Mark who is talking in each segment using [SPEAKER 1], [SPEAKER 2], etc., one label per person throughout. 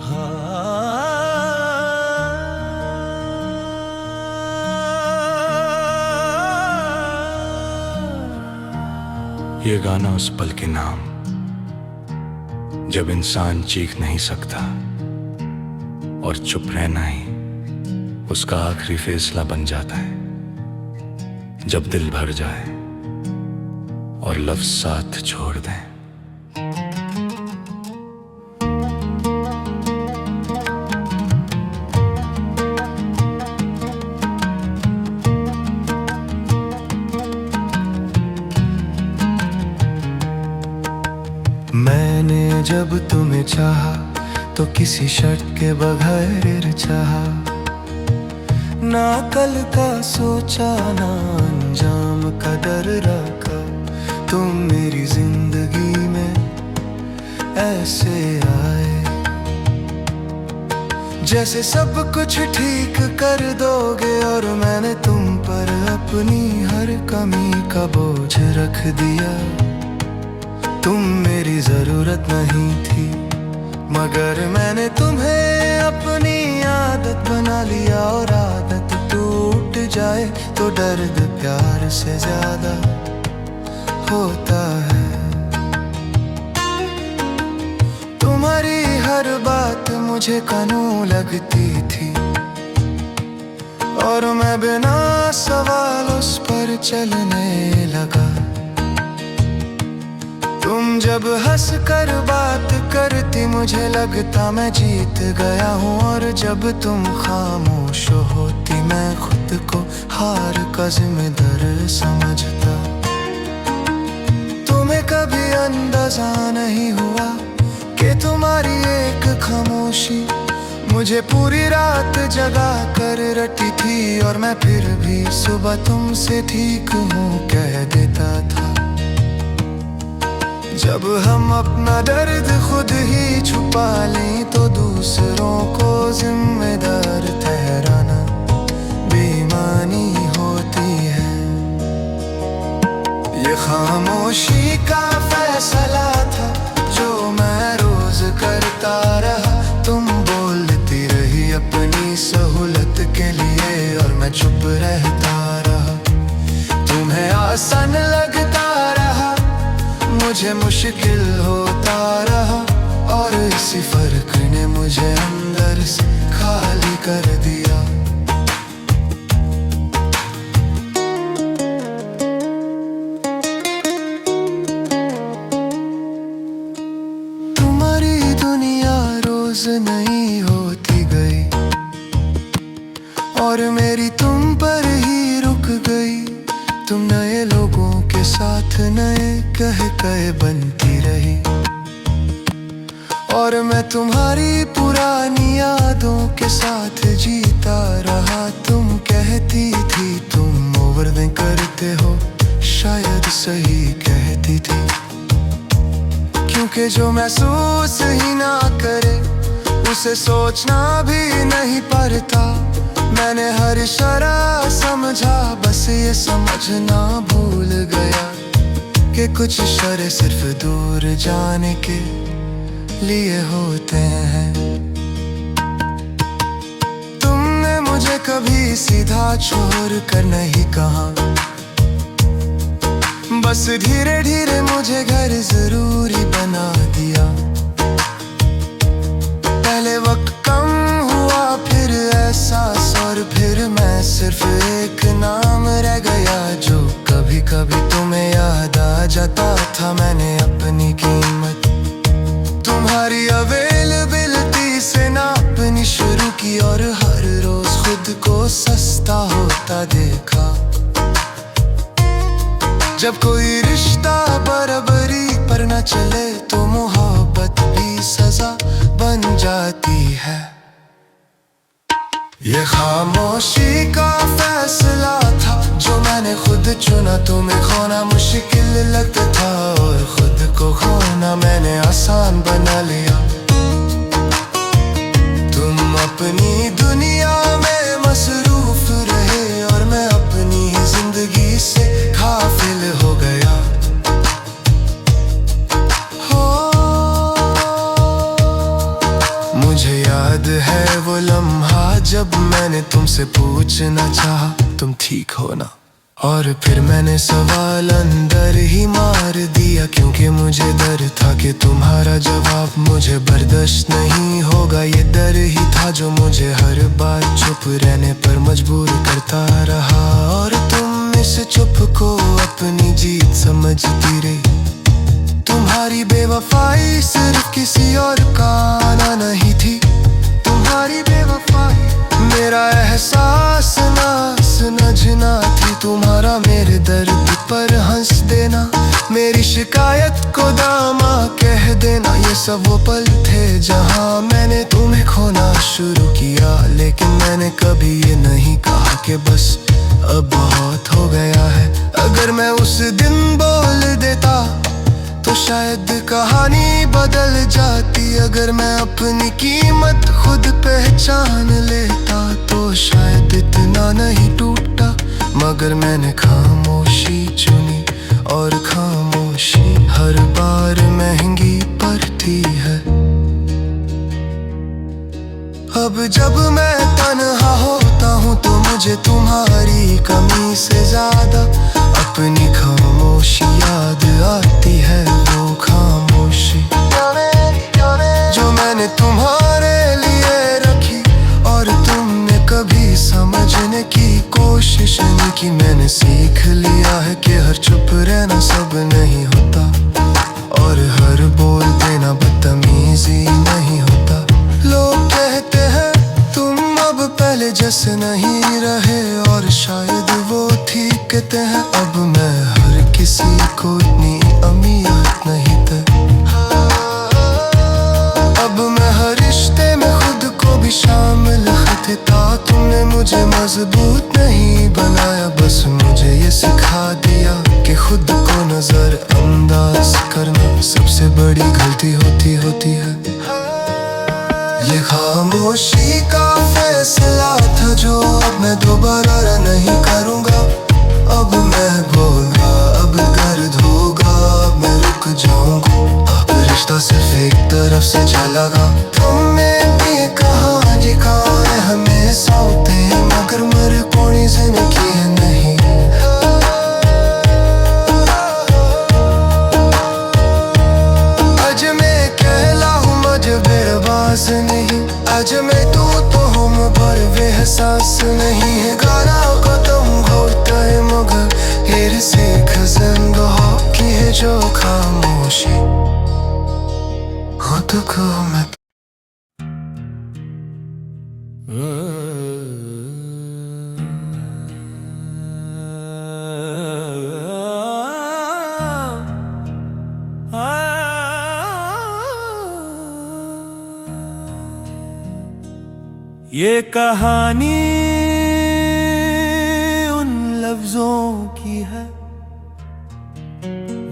[SPEAKER 1] ये गाना उस पल के नाम जब इंसान चीख नहीं सकता और चुप रहना ही उसका आखिरी फैसला बन जाता है। जब दिल भर जाए और लफ्ज साथ छोड़ दें।
[SPEAKER 2] मैंने जब तुम्हें चाहा तो किसी शर्त के बगैर चाहा, ना कल का सोचा ना अंजाम का डर रखा। तुम मेरी जिंदगी में ऐसे आए जैसे सब कुछ ठीक कर दोगे, और मैंने तुम पर अपनी हर कमी का बोझ रख दिया। तुम मेरी जरूरत नहीं थी मगर मैंने तुम्हें अपनी आदत बना लिया, और आदत टूट जाए तो दर्द प्यार से ज्यादा होता है। तुम्हारी हर बात मुझे कानून लगती थी और मैं बिना सवाल उस पर चलने लगा। तुम जब हंस कर बात करती मुझे लगता मैं जीत गया हूँ, और जब तुम खामोश होती मैं खुद को हार का जिम्मेदार समझता। तुम्हें कभी अंदाजा नहीं हुआ कि तुम्हारी एक खामोशी मुझे पूरी रात जगा कर रटी थी, और मैं फिर भी सुबह तुमसे ठीक हूँ कह देता था। जब हम अपना दर्द खुद ही छुपा लें तो दूसरों को जिम्मेदार ठहराना बेईमानी होती है। ये खामोशी का फैसला था जो मैं रोज करता रहा। तुम बोलती रही अपनी सहूलत के लिए और मैं चुप रहता रहा। तुम्हें आसान लगता रहा मुझे मुश्किल होता रहा, और इसी फर्क ने मुझे अंदर से खाली कर दिया। तुम्हारी दुनिया रोज नई होती गई और मेरी तुम पर ही रुक गई। तुम नए लोगों के साथ नए कहे बनती रही, और मैं तुम्हारी पुरानी यादों के साथ जीता रहा। तुम कहती थी तुम ओवरथिंक करते हो, शायद सही कहती थी, क्योंकि जो महसूस ही ना करे उसे सोचना भी नहीं पड़ता। मैंने हर इशारा समझा, बस ये समझना भूल गया कि कुछ इशारे सिर्फ दूर जाने के लिए होते हैं। तुमने मुझे कभी सीधा छोड़ कर नहीं कहा, बस धीरे धीरे मुझे घर जरूरी बना दिया। पहले वक्त कम हुआ फिर एहसास, और फिर मैं सिर्फ एक नाम रह गया जो कभी कभी तुम्हें याद आ जाता था। मैंने अपनी कीमत तुम्हारी अवेलेबिलिटी से नापनी शुरू की, और हर रोज खुद को सस्ता होता देखा। जब कोई रिश्ता बराबरी पर न चले तो मोहब्बत भी सजा बन जाती है। ये खामोशी का फैसला था जो मैंने खुद चुना। तुम्हें खोना मुश्किल लगता था और खुद को खोना मैंने आसान बना लिया। तुम अपनी दुनिया में मसरूफ रहे और मैं अपनी जिंदगी से गाफिल हो गया। मुझे याद है वो लम्हा जब मैंने तुमसे पूछना चाहा तुम ठीक हो ना, और फिर मैंने सवाल अंदर ही मार दिया, क्योंकि मुझे डर था कि तुम्हारा जवाब मुझे बर्दाश्त नहीं होगा। ये डर ही था जो मुझे हर बार चुप रहने पर मजबूर करता रहा, और तुम इस चुप को अपनी जीत समझती रही। तुम्हारी बेवफाई सिर्फ किसी और का आना नहीं थी, तुम्हारी बेवफाई मेरा एहसास ना समझना थी। तुम्हारा मेरे दर्द पर हंस देना, मेरी शिकायत को दामा कह देना, ये सब वो पल थे जहां मैंने तुम्हें खोना शुरू किया। लेकिन मैंने कभी ये नहीं कहा कि बस अब बहुत हो गया है। अगर मैं उस दिन बोल देता तो शायद कहानी बदल जाती। अगर मैं अपनी कीमत खुद पहचान लेता तो शायद इतना नहीं टूटता। मगर मैंने खामोशी चुनी, और खामोशी हर बार महंगी पड़ती है। अब जब मैं तन्हा होता हूँ तो मुझे तुम्हारी कमी से ज्यादा अपनी खामोशी याद आती है। वो खामोशी जो मैंने तुम्हारे लिए रखी, और तुमने कभी समझने की कोशिश नहीं की। मैंने सीख लिया है कि हर चुप रहना सब नहीं होता, और हर बोल देना बदतमीजी नहीं होता। लोग कहते हैं तुम अब पहले जैसे नहीं रहे, और शायद वो ठीक कहते हैं। अब मैं हर किसी को इतनी अहमियत नहीं दे, अब मैं हर रिश्ते में खुद को भी शामिल था। तुमने मुझे मजबूत नहीं बनाया, बस मुझे ये सिखा दिया कि खुद को नजर अंदाज करना सबसे बड़ी गलती होती है। ये खामोशी का फैसला था जो अब मैं दोबारा नहीं करूँगा। अब मैं बोलूँगा, अब दर्द होगा, अब मैं रुक जाऊँगा। अब रिश्ता सिर्फ एक तरफ से चलेगा। तुमने भी कहा जी कहाँ है हमें सोते, मगर मर कोई जिंदगी है नहीं। आज मैं कहलाऊँ मजबूर नहीं, आज मैं तो हूँ पर बेहसास नहीं है। गाना को तुम होता है मगर फिर से खजन हो की है जो खामोशी खुद को मैं
[SPEAKER 3] ये कहानी उन लफ्जों की है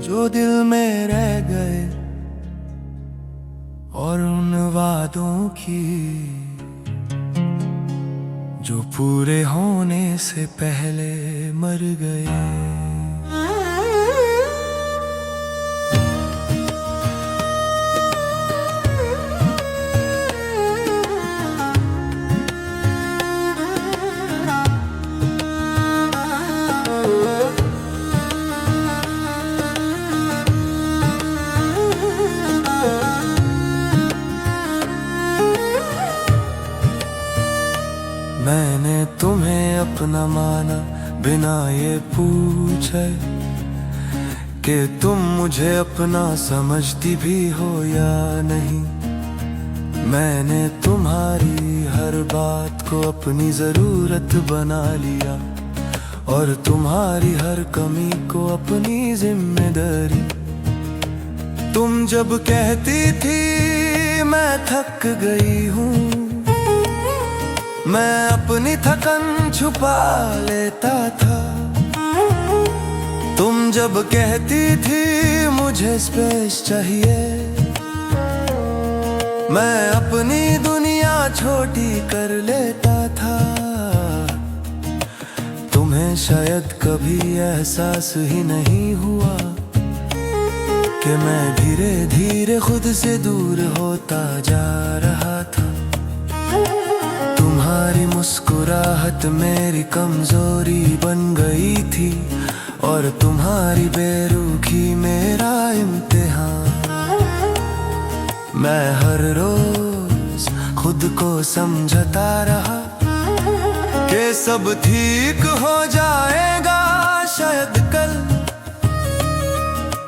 [SPEAKER 3] जो दिल में रह गए, और उन वादों की जो पूरे होने से पहले मर गए। मैंने तुम्हें अपना माना बिना ये पूछे कि तुम मुझे अपना समझती भी हो या नहीं। मैंने तुम्हारी हर बात को अपनी जरूरत बना लिया, और तुम्हारी हर कमी को अपनी जिम्मेदारी। तुम जब कहती थी मैं थक गई हूँ, मैं अपनी थकन छुपा लेता था। तुम जब कहती थी मुझे स्पेस चाहिए, मैं अपनी दुनिया छोटी कर लेता था। तुम्हें शायद कभी एहसास ही नहीं हुआ कि मैं धीरे धीरे खुद से दूर होता जा रहा था। मुस्कुराहट मेरी कमजोरी बन गई थी, और तुम्हारी बेरुखी मेरा इम्तिहान। मैं हर रोज खुद को समझता रहा कि सब ठीक हो जाएगा, शायद कल,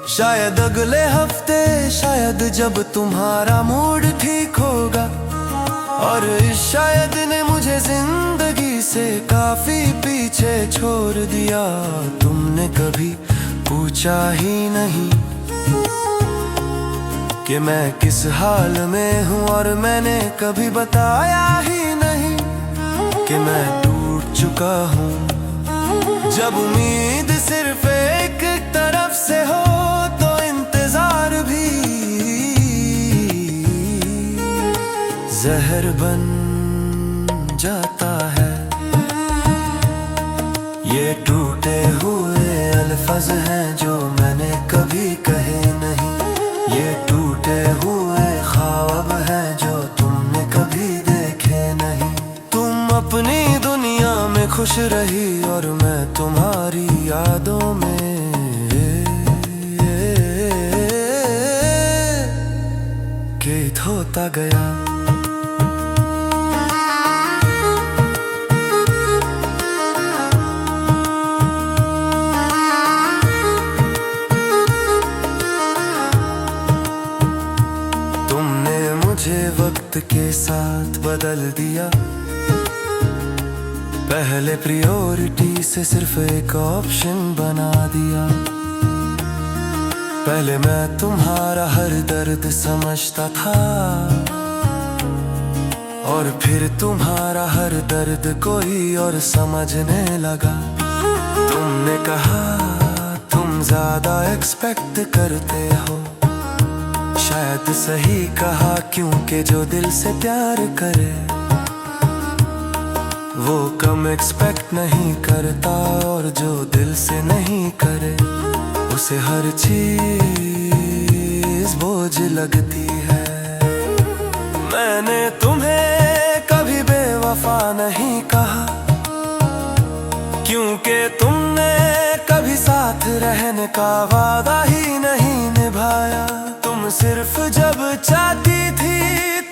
[SPEAKER 3] शायद अगले हफ्ते, शायद जब तुम्हारा मूड ठीक होगा। और इस शायद ने मुझे जिंदगी से काफी पीछे छोड़ दिया। तुमने कभी पूछा ही नहीं कि मैं किस हाल में हूँ, और मैंने कभी बताया ही नहीं कि मैं टूट चुका हूँ। जब उम्मीद सिर्फ एक तरफ से हो तो इंतजार भी जहर बन जाता है। ये टूटे हुए अल्फाज हैं जो मैंने कभी कहे नहीं, ये टूटे हुए ख्वाब हैं जो तुमने कभी देखे नहीं। तुम अपनी दुनिया में खुश रही और मैं तुम्हारी यादों में कैद होता गया। तुमने मुझे वक्त के साथ बदल दिया, पहले प्रायोरिटी से सिर्फ एक ऑप्शन बना दिया। पहले मैं तुम्हारा हर दर्द समझता था, और फिर तुम्हारा हर दर्द कोई और समझने लगा। तुमने कहा तुम ज्यादा एक्सपेक्ट करते हो, शायद सही कहा, क्योंकि जो दिल से प्यार करे वो कम एक्सपेक्ट नहीं करता, और जो दिल से नहीं करे उसे हर चीज बोझ लगती है। मैंने तुम्हें कभी बेवफा नहीं कहा, क्योंकि तुमने कभी साथ रहने का वादा ही नहीं निभाया। तुम सिर्फ जब चाहती थी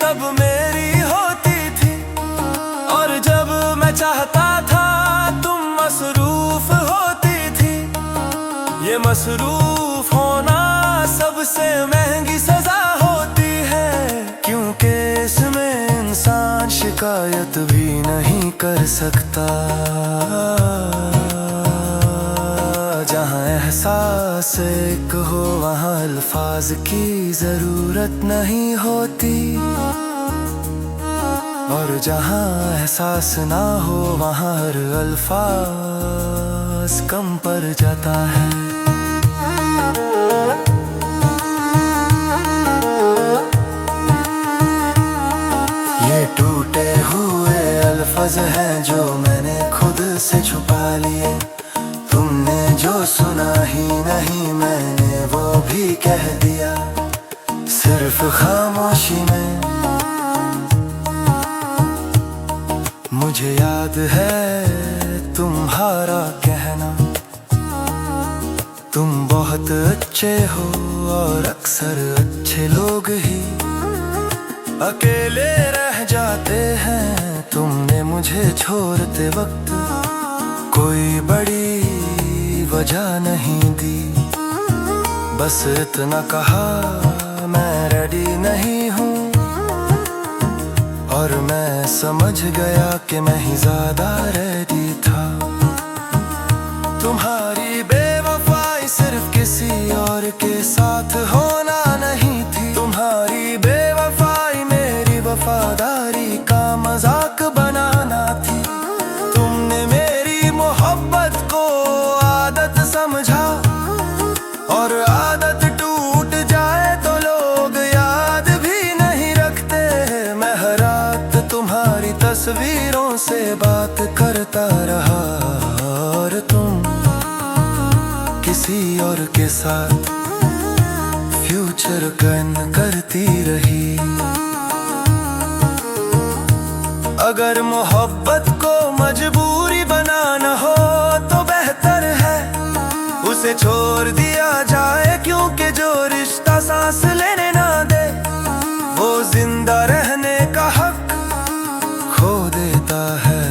[SPEAKER 3] तब मेरी होती थी, और जब मैं चाहता था तुम मसरूफ होती थी। ये मसरूफ होना सबसे महंगी सजा होती है, क्योंकि इसमें इंसान शिकायत भी नहीं कर सकता। जहाँ एहसास एक हो वहाँ अल्फाज की जरूरत नहीं होती, और जहाँ एहसास ना हो वहाँ हर अल्फाज कम पड़ जाता है। ये टूटे हुए अल्फाज हैं जो मैंने खुद से छुपा लिए। तुमने जो सुना ही नहीं मैंने वो भी कह दिया, सिर्फ खामोशी में। मुझे याद है तुम्हारा कहना, तुम बहुत अच्छे हो और अक्सर अच्छे लोग ही अकेले रह जाते हैं। तुमने मुझे छोड़ते वक्त कोई बड़ी वजह नहीं दी, बस इतना कहा मैं रेडी नहीं हूँ। और मैं समझ गया कि मैं ही ज्यादा रेडी था। तुम्हारी बेवफाई सिर्फ किसी और के साथ होना नहीं थी, तुम्हारी बेवफाई मेरी वफादारी का मजाक बनाना थी। तुमने मेरी मोहब्बत को आदत समझा, और आदत टूट जाए तो लोग याद भी नहीं रखते। मैं हर रात तुम्हारी तस्वीरों से बात करता रहा, और तुम किसी और के साथ फ्यूचर गन करती रही। अगर मोहब्बत को मजबूरी बनाना हो तो बेहतर है उसे छोड़ दिया जाए, क्योंकि जो रिश्ता सांस लेने ना दे वो जिंदा रहने का हक खो देता है।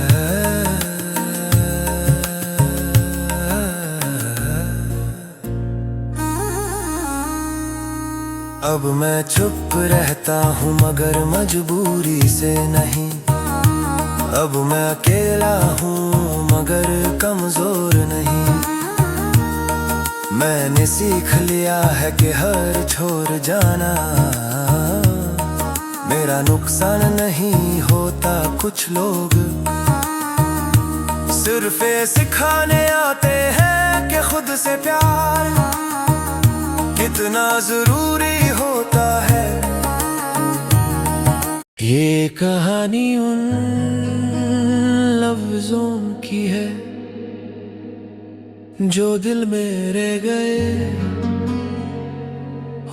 [SPEAKER 3] अब मैं चुप रहता हूँ मगर मजबूरी से नहीं, अब मैं अकेला हूँ मगर कमजोर नहीं। मैंने सीख लिया है कि हर छोड़ जाना मेरा नुकसान नहीं होता। कुछ लोग सिर्फ सिखाने आते हैं कि खुद से प्यार कितना जरूरी होता है। ये कहानी उन लफ्जों की है जो दिल में रह गए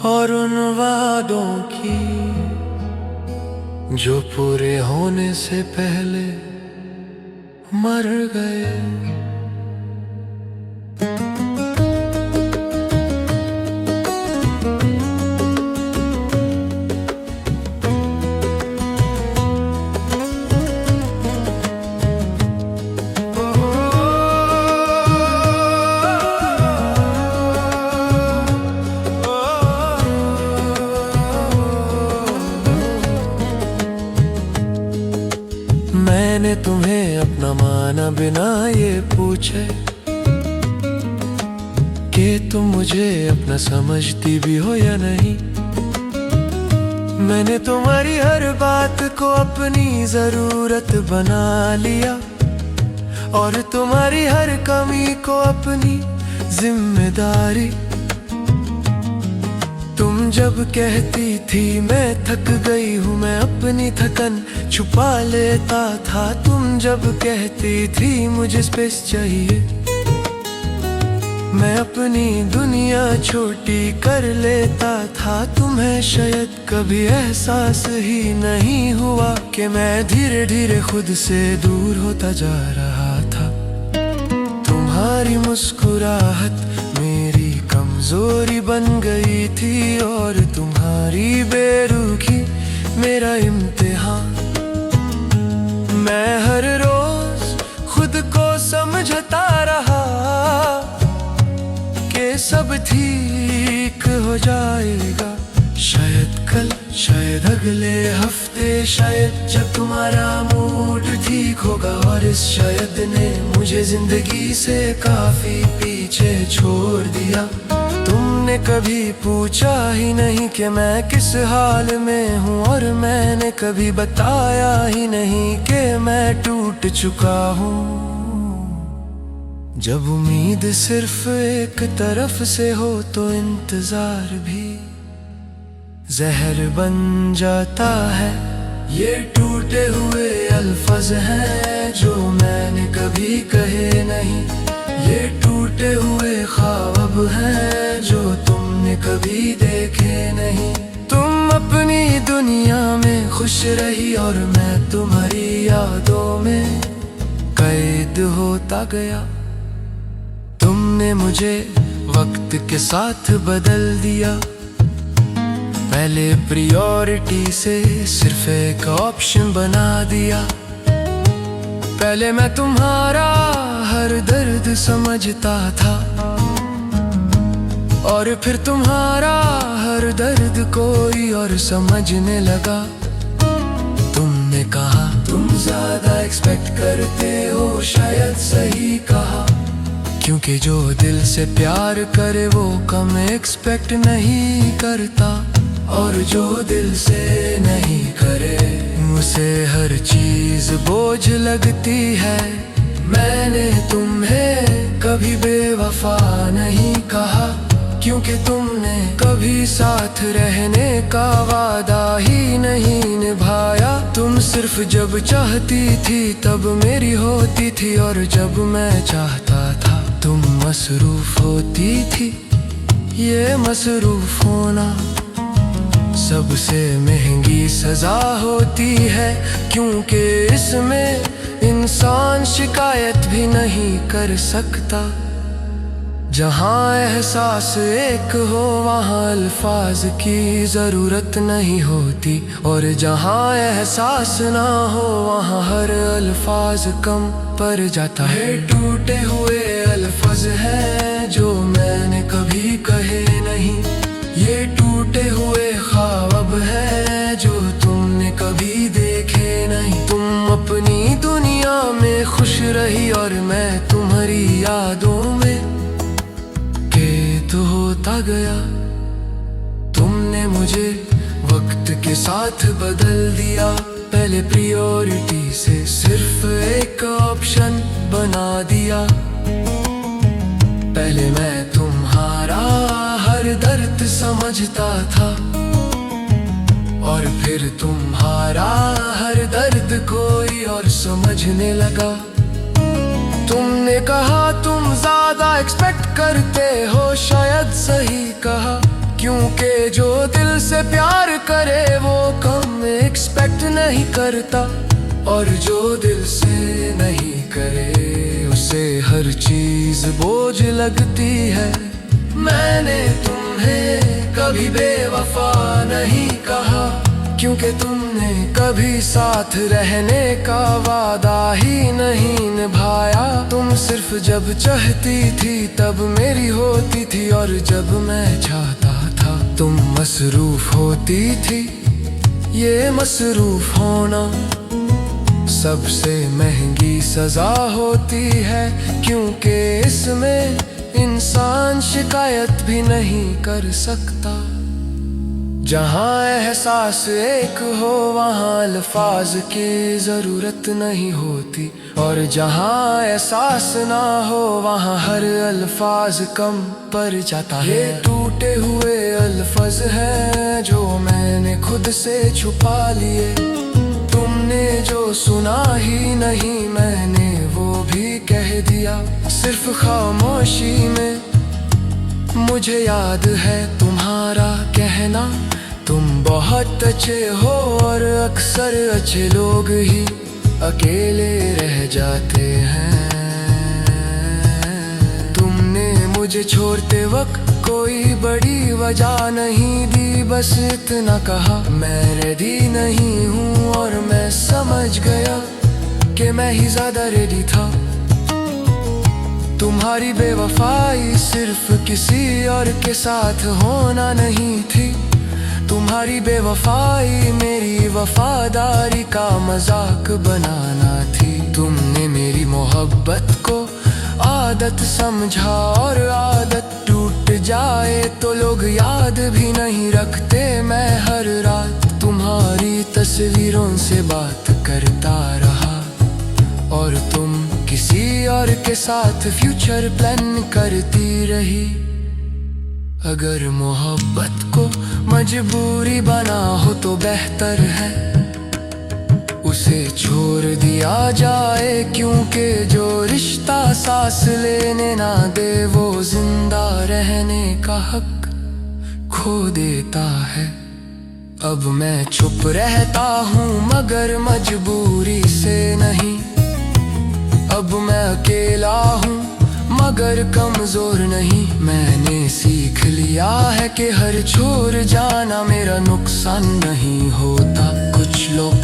[SPEAKER 3] और उन वादों की जो पूरे होने से पहले मर गए। मैंने तुम्हें अपना माना बिना ये पूछे कि तुम मुझे अपना समझती भी हो या नहीं। मैंने तुम्हारी हर बात को अपनी जरूरत बना लिया और तुम्हारी हर कमी को अपनी जिम्मेदारी। तुम जब कहती थी मैं थक गई हूँ मैं अपनी थकन छुपा लेता था। तुम जब कहती थी मुझे स्पेस चाहिए मैं अपनी दुनिया छोटी कर लेता था। तुम्हें शायद कभी एहसास ही नहीं हुआ कि मैं धीरे धीरे खुद से दूर होता जा रहा था। तुम्हारी मुस्कुराहट मेरी कमजोरी बन गई थी और तुम्हारी बेरुखी मेरा इम्तिहान। मैं हर रोज खुद को समझता रहा कि सब ठीक हो जाएगा। शायद कल शायद अगले हफ्ते शायद जब तुम्हारा मूड ठीक होगा। और इस शायद ने मुझे जिंदगी से काफी पीछे छोड़ दिया। तुमने कभी पूछा ही नहीं कि मैं किस हाल में हूँ और मैंने कभी बताया ही नहीं कि मैं टूट चुका हूँ। जब उम्मीद सिर्फ एक तरफ से हो तो इंतजार भी जहर बन जाता है। ये टूटे हुए अल्फाज हैं जो मैंने कभी कहे नहीं। ये टूटे हुए ख्वाब हैं जो तुमने कभी देखे नहीं। तुम अपनी दुनिया में खुश रही और मैं तुम्हारी यादों में कैद होता गया। तुमने मुझे वक्त के साथ बदल दिया। पहले प्रायोरिटी से सिर्फ एक ऑप्शन बना दिया। पहले मैं तुम्हारा हर दर्द समझता था और फिर तुम्हारा हर दर्द कोई और समझने लगा। तुमने कहा तुम ज्यादा एक्सपेक्ट करते हो, शायद सही कहा, क्योंकि जो दिल से प्यार करे वो कम एक्सपेक्ट नहीं करता और जो दिल से नहीं करे उसे हर चीज बोझ लगती है। मैंने तुम्हें कभी बेवफा नहीं कहा क्योंकि तुमने कभी साथ रहने का वादा ही नहीं निभाया। तुम सिर्फ जब चाहती थी तब मेरी होती थी और जब मैं चाहता था तुम मसरूफ होती थी। ये मसरूफ होना सबसे महंगी सजा होती है, क्योंकि इसमें इंसान शिकायत भी नहीं कर सकता। जहाँ एहसास एक हो वहाँ अल्फाज की जरूरत नहीं होती, और जहाँ एहसास ना हो वहाँ हर अल्फाज कम पड़ जाता है। टूटे हुए अल्फाज हैं जो मैंने कभी कहे नहीं, ये टूटे हुए ख्वाब हैं जो तुमने कभी देखे नहीं। तुम अपनी दुनिया में खुश रही और मैं तुम्हारी यादों में कैद होता गया। तुमने मुझे वक्त के साथ बदल दिया, पहले प्रायोरिटी से सिर्फ एक ऑप्शन बना दिया। पहले मैं तुम्हारा हर दर्द समझता था, और फिर तुम्हारा हर दर्द कोई और समझने लगा। तुमने कहा तुम ज्यादा एक्सपेक्ट करते हो, शायद सही कहा, क्योंकि जो दिल से प्यार करे वो कम एक्सपेक्ट नहीं करता, और जो दिल से नहीं करे उसे हर चीज बोझ लगती है। मैंने तुम्हें कभी बेवफा नहीं कहा, क्योंकि तुमने कभी साथ रहने का वादा ही नहीं निभाया। तुम सिर्फ जब चाहती थी तब मेरी होती थी, और जब मैं चाहता था तुम मसरूफ होती थी। ये मसरूफ होना सबसे महंगी सजा होती है, क्योंकि इसमें इंसान शिकायत भी नहीं कर सकता। जहाँ एहसास एक हो वहाँ अल्फाज की जरूरत नहीं होती, और जहाँ एहसास ना हो वहाँ हर अल्फाज कम पड़ जाता है। ये टूटे हुए अल्फाज हैं जो मैंने खुद से छुपा लिए। तुमने जो सुना ही नहीं मैंने वो भी कह दिया, सिर्फ खामोशी में। मुझे याद है तुम्हारा कहना, तुम बहुत अच्छे हो और अक्सर अच्छे लोग ही अकेले रह जाते हैं। तुमने मुझे छोड़ते वक्त कोई बड़ी वजह नहीं दी, बस इतना कहा मैं रेडी नहीं हूँ, और मैं समझ गया कि मैं ही ज्यादा रेडी था। तुम्हारी बेवफाई सिर्फ किसी और के साथ होना नहीं थी, तुम्हारी बेवफाई मेरी वफादारी का मजाक बनाना थी। तुमने मेरी मोहब्बत को आदत समझा, और आदत टूट जाए तो लोग याद भी नहीं रखते। मैं हर रात तुम्हारी तस्वीरों से बात करता रहा, और तुम किसी और के साथ फ्यूचर प्लान करती रही। अगर मोहब्बत को मजबूरी बना हो तो बेहतर है उसे छोड़ दिया जाए, क्योंकि जो रिश्ता सांस लेने ना दे वो जिंदा रहने का हक खो देता है। अब मैं चुप रहता हूँ मगर मजबूरी से नहीं, अब मैं अकेला हूँ मगर कमजोर नहीं। मैंने सीख लिया है कि हर छोड़ जाना मेरा नुकसान नहीं होता। कुछ लोग